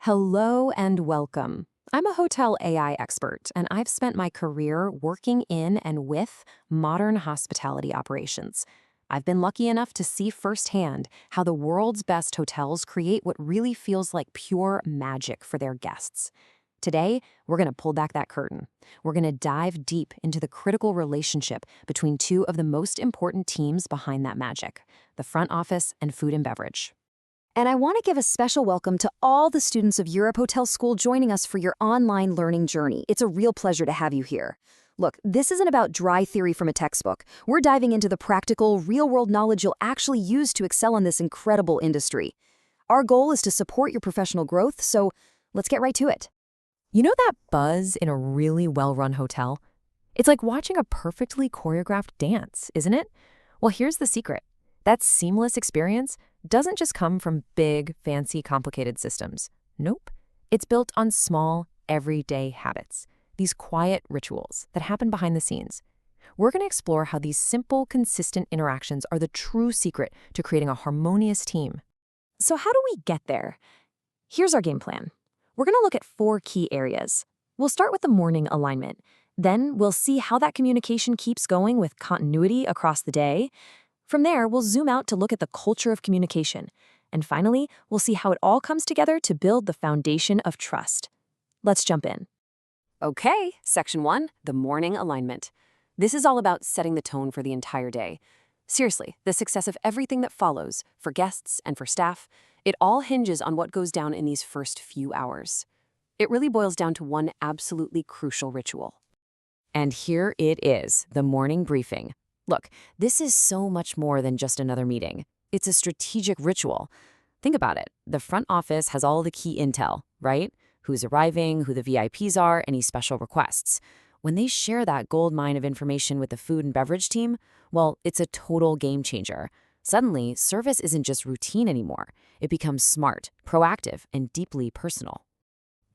Hello and welcome. I'm a hotel AI expert, and I've spent my career working in and with modern hospitality operations. I've been lucky enough to see firsthand how the world's best hotels create what really feels like pure magic for their guests. Today, we're going to pull back that curtain. We're going to dive deep into the critical relationship between two of the most important teams behind that magic, the front office and food and beverage. And I want to give a special welcome to all the students of Europe Hotel School joining us for your online learning journey. It's a real pleasure to have you here. Look, this isn't about dry theory from a textbook. We're diving into the practical, real-world knowledge you'll actually use to excel in this incredible industry. Our goal is to support your professional growth, so let's get right to it. You know that buzz in a really well-run hotel? It's like watching a perfectly choreographed dance, isn't it? Well, here's the secret. That seamless experience doesn't just come from big, fancy, complicated systems. Nope. It's built on small, everyday habits, these quiet rituals that happen behind the scenes. We're going to explore how these simple, consistent interactions are the true secret to creating a harmonious team. So how do we get there? Here's our game plan. We're going to look at 4 key areas. We'll start with the morning alignment. Then we'll see how that communication keeps going with continuity across the day. From there, we'll zoom out to look at the culture of communication. And finally, we'll see how it all comes together to build the foundation of trust. Let's jump in. Okay, Section 1, the morning alignment. This is all about setting the tone for the entire day. Seriously, the success of everything that follows, for guests and for staff, it all hinges on what goes down in these first few hours. It really boils down to one absolutely crucial ritual. And here it is, the morning briefing. Look, this is so much more than just another meeting. It's a strategic ritual. Think about it. The front office has all the key intel, right? Who's arriving, who the VIPs are, any special requests. When they share that gold mine of information with the food and beverage team, well, it's a total game changer. Suddenly, service isn't just routine anymore. It becomes smart, proactive, and deeply personal.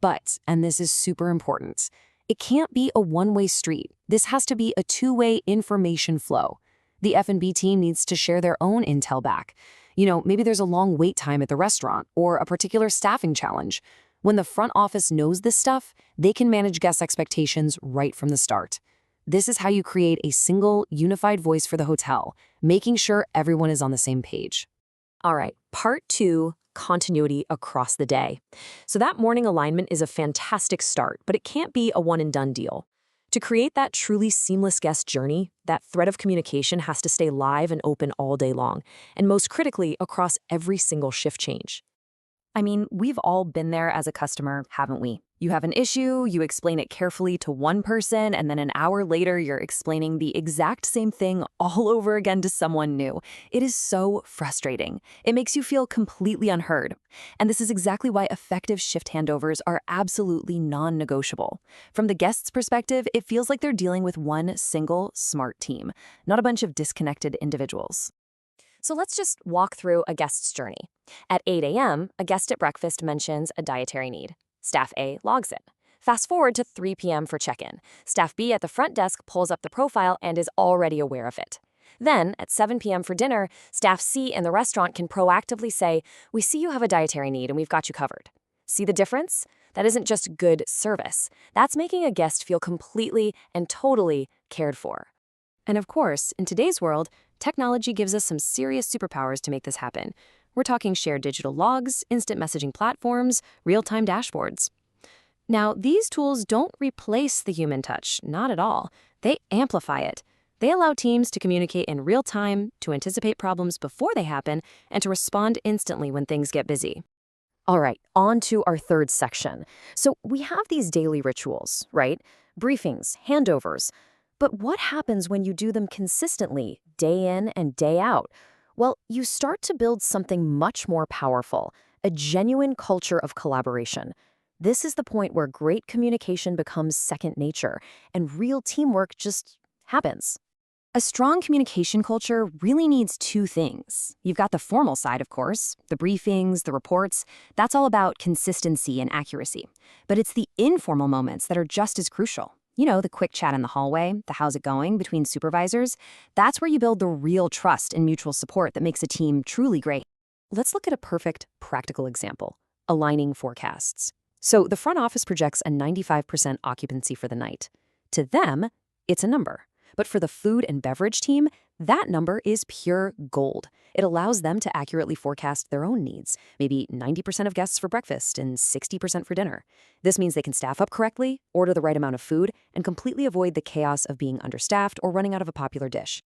But, and this is super important, it can't be a one-way street. This has to be a two-way information flow. The F&B team needs to share their own intel back. Maybe there's a long wait time at the restaurant or a particular staffing challenge. When the front office knows this stuff, they can manage guest expectations right from the start. This is how you create a single, unified voice for the hotel, making sure everyone is on the same page. All right, part 2, continuity across the day. So that morning alignment is a fantastic start, but it can't be a one-and-done deal. To create that truly seamless guest journey, that thread of communication has to stay live and open all day long, and most critically, across every single shift change. I mean, we've all been there as a customer, haven't we? You have an issue, you explain it carefully to one person, and then an hour later, you're explaining the exact same thing all over again to someone new. It is so frustrating. It makes you feel completely unheard. And this is exactly why effective shift handovers are absolutely non-negotiable. From the guest's perspective, it feels like they're dealing with one single, smart team, not a bunch of disconnected individuals. So let's just walk through a guest's journey. At 8 a.m., a guest at breakfast mentions a dietary need. Staff A logs it. Fast forward to 3 p.m. for check-in. Staff B at the front desk pulls up the profile and is already aware of it. Then, at 7 p.m. for dinner, Staff C in the restaurant can proactively say, "We see you have a dietary need and we've got you covered." See the difference? That isn't just good service. That's making a guest feel completely and totally cared for. And of course, in today's world, technology gives us some serious superpowers to make this happen. We're talking shared digital logs, instant messaging platforms, real-time dashboards. Now, these tools don't replace the human touch, not at all. They amplify it. They allow teams to communicate in real time, to anticipate problems before they happen, and to respond instantly when things get busy. All right, on to our third section. So we have these daily rituals, right? Briefings, handovers. But what happens when you do them consistently, day in and day out? Well, you start to build something much more powerful, a genuine culture of collaboration. This is the point where great communication becomes second nature, and real teamwork just happens. A strong communication culture really needs 2 things. You've got the formal side, of course, the briefings, the reports. That's all about consistency and accuracy. But it's the informal moments that are just as crucial. The quick chat in the hallway, the how's it going between supervisors. That's where you build the real trust and mutual support that makes a team truly great. Let's look at a perfect, practical example. aligning forecasts. So the front office projects a 95% occupancy for the night. To them, it's a number. But for the food and beverage team, that number is pure gold. It allows them to accurately forecast their own needs, maybe 90% of guests for breakfast and 60% for dinner. This means they can staff up correctly, order the right amount of food, and completely avoid the chaos of being understaffed or running out of a popular dish.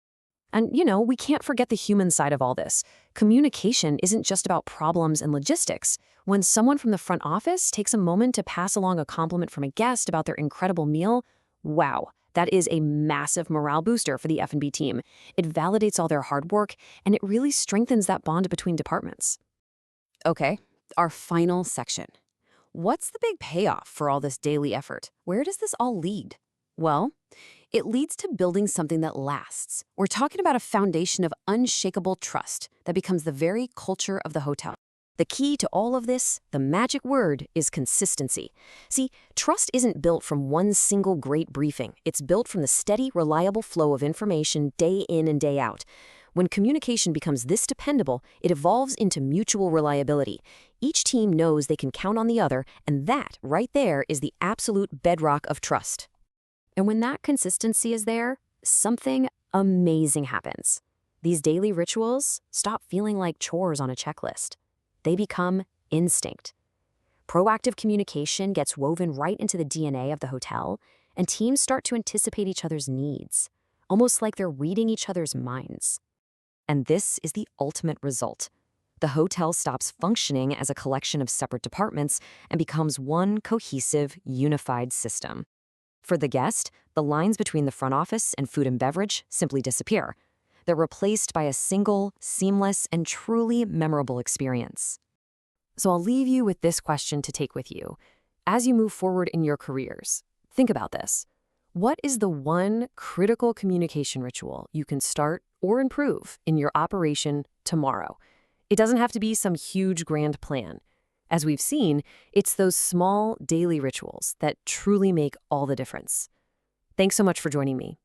And, we can't forget the human side of all this. Communication isn't just about problems and logistics. When someone from the front office takes a moment to pass along a compliment from a guest about their incredible meal, wow, that is a massive morale booster for the F&B team. It validates all their hard work, and it really strengthens that bond between departments. Okay, our final section. What's the big payoff for all this daily effort? Where does this all lead? Well, it leads to building something that lasts. We're talking about a foundation of unshakable trust that becomes the very culture of the hotel. The key to all of this, the magic word, is consistency. See, trust isn't built from one single great briefing. It's built from the steady, reliable flow of information day in and day out. When communication becomes this dependable, it evolves into mutual reliability. Each team knows they can count on the other, and that, right there, is the absolute bedrock of trust. And when that consistency is there, something amazing happens. These daily rituals stop feeling like chores on a checklist. They become instinct. Proactive communication gets woven right into the DNA of the hotel, and teams start to anticipate each other's needs, almost like they're reading each other's minds. And this is the ultimate result. The hotel stops functioning as a collection of separate departments and becomes one cohesive, unified system. For the guest, the lines between the front office and food and beverage simply disappear. They're replaced by a single, seamless, and truly memorable experience. So I'll leave you with this question to take with you. As you move forward in your careers, think about this. What is the one critical communication ritual you can start or improve in your operation tomorrow? It doesn't have to be some huge grand plan. As we've seen, it's those small daily rituals that truly make all the difference. Thanks so much for joining me.